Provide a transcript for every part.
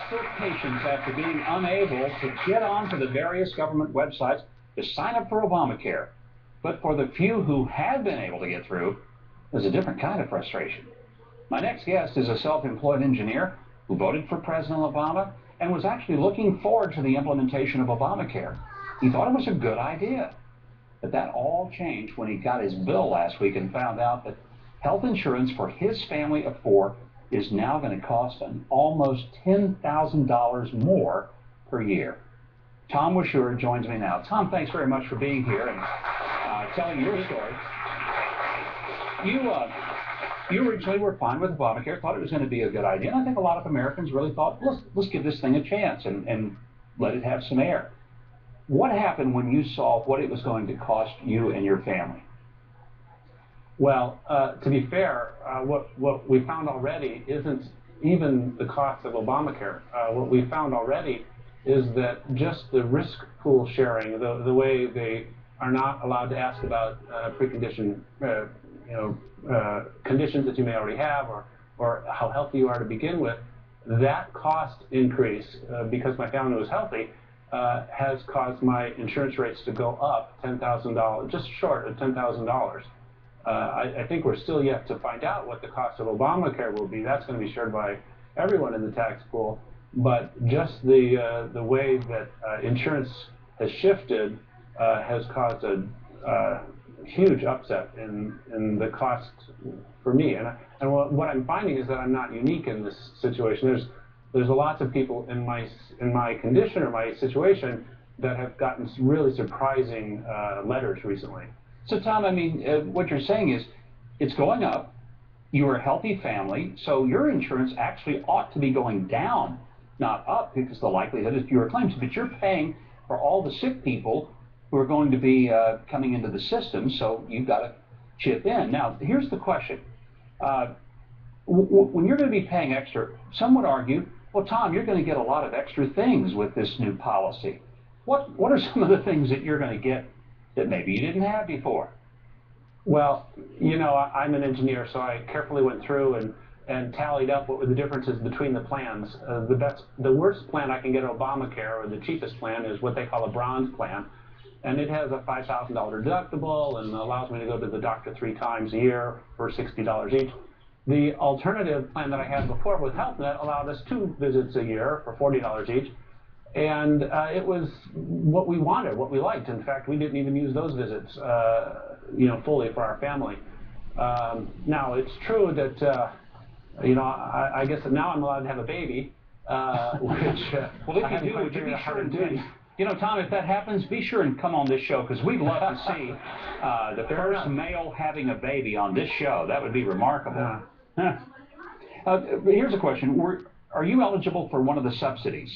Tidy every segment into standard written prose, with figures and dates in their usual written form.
still patients after being unable to get onto the various government websites to sign up for Obamacare. But for the few who have been able to get through, there's a different kind of frustration. My next guest is a self-employed engineer who voted for President Obama and was actually looking forward to the implementation of Obamacare. He thought it was a good idea. But that all changed when he got his bill last week and found out that health insurance for his family of four is now going to cost him almost $10,000 more per year. Tom Washur joins me now. Tom, thanks very much for being here and telling your story. You originally were fine with Obamacare, thought it was going to be a good idea, and I think a lot of Americans really thought, let's give this thing a chance and let it have some air. What happened when you saw what it was going to cost you and your family? Well, to be fair, what we found already isn't even the cost of Obamacare. What we found already is that just the risk pool sharing, the way they are not allowed to ask about precondition, conditions that you may already have, or how healthy you are to begin with, that cost increase, because my family was healthy, has caused my insurance rates to go up $10,000, just short of $10,000. I think we're still yet to find out what the cost of Obamacare will be. That's going to be shared by everyone in the tax pool. But just the way that insurance has shifted has caused a huge upset in the cost for me. And what I'm finding is that I'm not unique in this situation. There's lots of people in my condition or my situation that have gotten really surprising letters recently. So, Tom, I mean, what you're saying is it's going up. You're a healthy family, so your insurance actually ought to be going down, not up, because the likelihood is fewer claims. But you're paying for all the sick people who are going to be coming into the system, so you've got to chip in. Now, here's the question. When you're going to be paying extra, some would argue, well, Tom, you're going to get a lot of extra things with this new policy. What are some of the things that you're going to get that maybe you didn't have before? Well, I'm an engineer, so I carefully went through and tallied up what were the differences between the plans. The worst plan I can get at Obamacare, or the cheapest plan, is what they call a bronze plan, and it has a $5,000 deductible and allows me to go to the doctor 3 times a year for $60 each. The alternative plan that I had before with HealthNet allowed us 2 visits a year for $40 each. And it was what we wanted, what we liked. In fact, we didn't even use those visits, fully for our family. Now, it's true that, I guess that now I'm allowed to have a baby, which well, if you do, would you be sure and do? Tom, if that happens, be sure and come on this show, because we'd love to see the first male having a baby on this show. That would be remarkable. Here's a question. Are you eligible for one of the subsidies?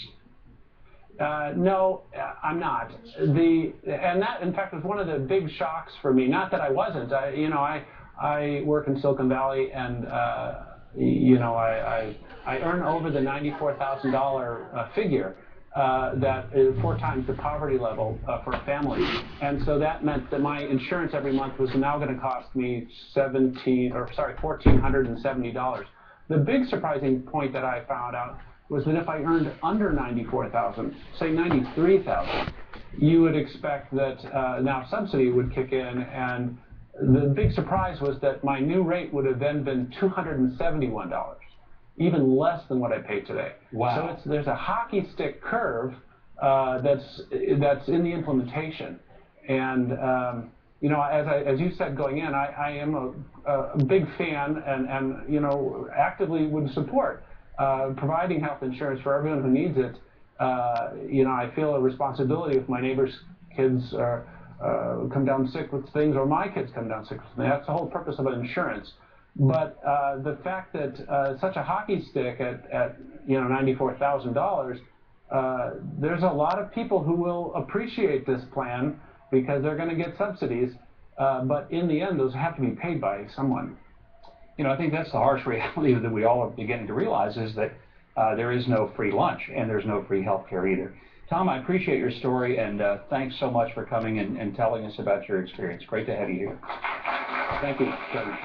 No, I'm not. And that, in fact, was one of the big shocks for me. Not that I wasn't. I work in Silicon Valley, and I earn over the $94,000 figure. That is 4 times the poverty level for a family, and so that meant that my insurance every month was now going to cost me $1,470. The big surprising point that I found out was that if I earned under $94,000, say $93,000, you would expect that now subsidy would kick in, and the big surprise was that my new rate would have then been $271, even less than what I pay today. Wow. So there's a hockey stick curve that's in the implementation, and as you said going in, I am a big fan and actively would support providing health insurance for everyone who needs it. I feel a responsibility if my neighbor's kids come down sick with things, or my kids come down sick with things. That's the whole purpose of insurance. But the fact that such a hockey stick at $94,000, there's a lot of people who will appreciate this plan because they're going to get subsidies. But in the end, those have to be paid by someone. I think that's the harsh reality that we all are beginning to realize, is that there is no free lunch and there's no free health care either. Tom, I appreciate your story, and thanks so much for coming and telling us about your experience. Great to have you here. Thank you, Kevin.